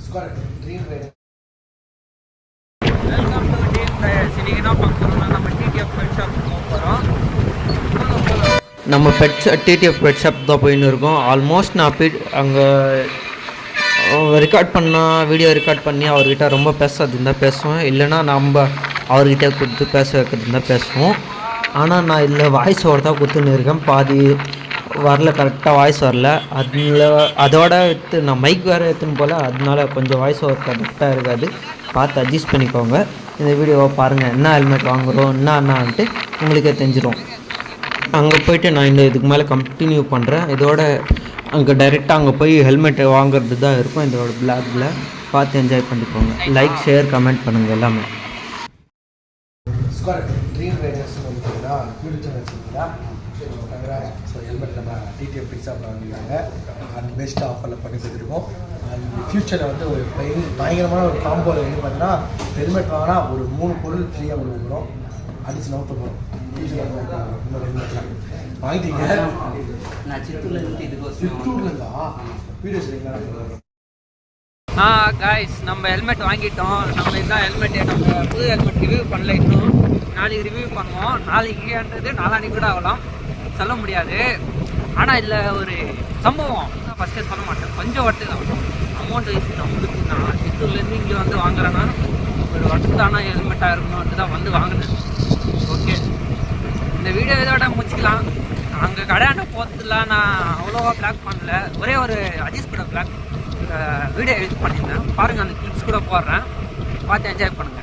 Dream rider. Welcome to dream riders. இன்னைக்கு என்ன பார்க்க போறோம்னா நம்ம டிடிஎஃப் பெட் ஷாப் போகிறோம். நம்ம டிடிஎஃப் பெட் ஷாப் தான் போயின்னு இருக்கோம். ஆல்மோஸ்ட் நான் அங்கே வீடியோ ரெக்கார்ட் பண்ணி அவர்கிட்ட ரொம்ப பேசுறது இருந்தால் பேசுவேன், இல்லைனா நம்ம அவர்கிட்ட கொடுத்து பேச வைக்கிறது இருந்தால் பேசுவோம். ஆனால் நான் இதில் வாய்ஸ் ஓவர் தான் கொடுத்துன்னு இருக்கேன். பாதி வரல, கரெக்டாக வாய்ஸ் வரல. அதோட நான் மைக் வேறு எடுத்துன்னு போல், அதனால கொஞ்சம் வாய்ஸ் ஓவர் கரெக்டாக இருக்காது. பார்த்து அட்ஜஸ்ட் பண்ணிக்கோங்க. இந்த வீடியோவை பாருங்கள், என்ன ஹெல்மெட் வாங்குகிறோம் என்னான்ட்டு உங்களுக்கே தெரிஞ்சிடும். அங்கே போய்ட்டு நான் இதுக்கு மேலே கண்டினியூ பண்ணுறேன். இதோட அங்கே டைரெக்டாக அங்கே போய் ஹெல்மெட்டை வாங்குறது தான் இருக்கும். இதோட பிளாகில் பார்த்து என்ஜாய் பண்ணிக்கோங்க. லைக், ஷேர், கமெண்ட் பண்ணுங்கள் எல்லாமே. ட்ரீம் ரைடர்ஸ் வந்துட்டீங்கன்னா யூடியூப் சேனல் வச்சுருக்கீங்களா? ஸோ ஹெல்மெட் நம்ம டிடிஎஃப் பெட் ஷாப்பில் வாங்கிருக்காங்க. அண்ட் பெஸ்ட் ஆஃபரில் பண்ணி கொடுத்துருக்கோம். அண்ட் ஃப்யூச்சரில் வந்து ஒரு பயங்கரமான ஒரு காம்போவில் வந்து பார்த்தீங்கன்னா ஹெல்மெட் வாங்கினா ஒரு 3 பொருள் ஃப்ரீயாக கொடுக்குறோம். அடிச்சு நோக்க போகிறோம். ஃப்யூச்சரில் இன்னொரு ஹெல்மெட்லாம் வாங்கிட்டீங்க. நான் சித்தூர்லேருந்தா வீடியோ சரிங்களா? காய்ஸ், நம்ம ஹெல்மெட் வாங்கிட்டோம். நம்ம இதுதான் ஹெல்மெட்டு. நம்ம புது ஹெல்மெட் ரிவ்யூ பண்ணல இன்னும். நாளைக்கு ரிவ்யூ பண்ணுவோம். நாளைக்குன்றது நாளானிக்கு கூட ஆகலாம், சொல்ல முடியாது. ஆனால் இதில் ஒரு சம்பவம் ஃபஸ்ட்டே சொல்ல மாட்டேன், கொஞ்சம் வட்டு தான் அமௌண்ட் வைஸ் நம்மளுக்கு. நான் சித்தூர்லேருந்து இங்கே வந்து வாங்குறேன்னா ஒரு வட்டான ஹெல்மெட்டாக இருக்கணும்ட்டு தான் வந்து வாங்கினேன். ஓகே, இந்த வீடியோ இதோட முடிச்சிக்கலாம். அங்கே கடையாண்ட போகிறதுல நான் அவ்வளோவா பிளாக் பண்ணல, ஒரே ஒரு அஜிஸ் கூட பிளாக் வீடியோ எடிட் பண்ணியிருந்தேன். பாருங்கள், அந்த கிளிப்ஸ் கூட போடுறேன், பார்த்து என்ஜாய் பண்ணுங்கள்.